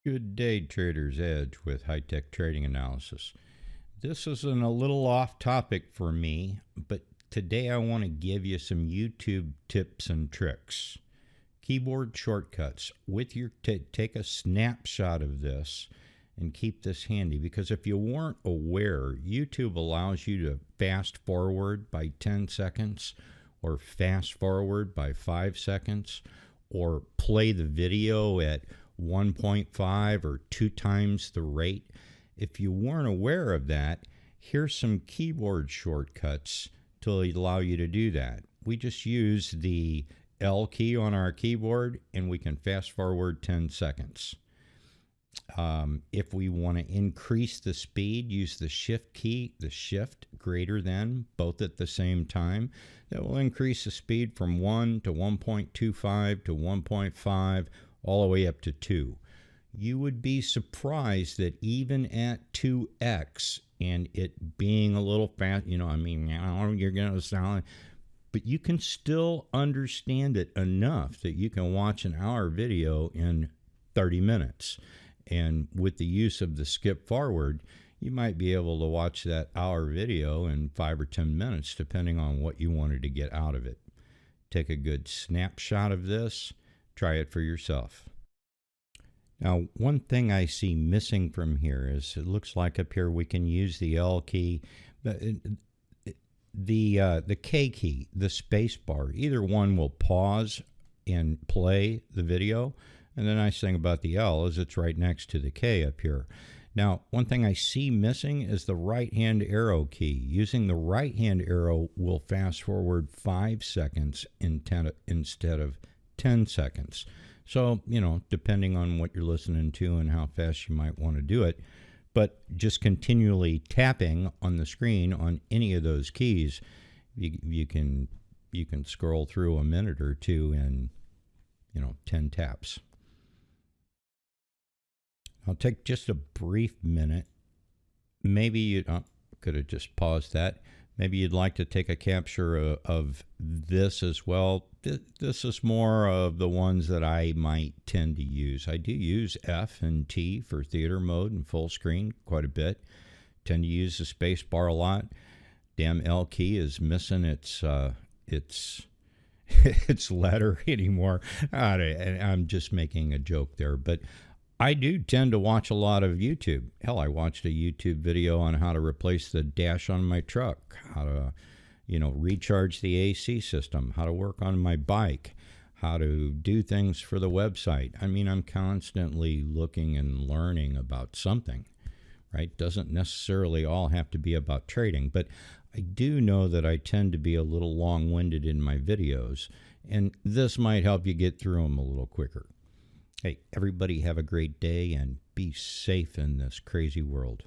Good day, Trader's Edge with high-tech trading analysis. This is a little off topic for me, but today I want to give you some YouTube tips and tricks. Keyboard shortcuts. With your take a snapshot of this and keep this handy, because if you weren't aware, YouTube allows you to fast forward by 10 seconds or fast forward by 5 seconds or play the video at 1.5 or 2 times the rate. If you weren't aware of that, here's some keyboard shortcuts to allow you to do that. We just use the L key on our keyboard and we can fast forward 10 seconds. If we want to increase the speed, use the shift key, the shift greater than, both at the same time. That will increase the speed from 1 to 1.25 to 1.5 all the way up to 2. You would be surprised that even at 2x and it being a little fast, you're going to sound, but you can still understand it enough that you can watch an hour video in 30 minutes. And with the use of the skip forward, you might be able to watch that hour video in 5 or 10 minutes, depending on what you wanted to get out of it. Take a good snapshot of this. Try it for yourself. Now, one thing I see missing from here is it looks like up here we can use the L key, the K key, the space bar. Either one will pause and play the video. And the nice thing about the L is it's right next to the K up here. Now, one thing I see missing is the right-hand arrow key. Using the right-hand arrow will fast forward 5 seconds instead of 10 seconds. So, depending on what you're listening to and how fast you might want to do it, but just continually tapping on the screen on any of those keys, you can scroll through a minute or two in 10 taps. I'll take just a brief minute. Maybe you could have just paused that. Maybe you'd like to take a capture of this as well. This is more of the ones that I might tend to use. I do use F and T for theater mode and full screen quite a bit. Tend to use the space bar a lot. Damn L key is missing its letter anymore. I'm just making a joke there, but I do tend to watch a lot of YouTube. Hell, I watched a YouTube video on how to replace the dash on my truck, how to, recharge the AC system, how to work on my bike, how to do things for the website. I'm constantly looking and learning about something, right? Doesn't necessarily all have to be about trading, but I do know that I tend to be a little long-winded in my videos, and this might help you get through them a little quicker. Hey, everybody have a great day and be safe in this crazy world.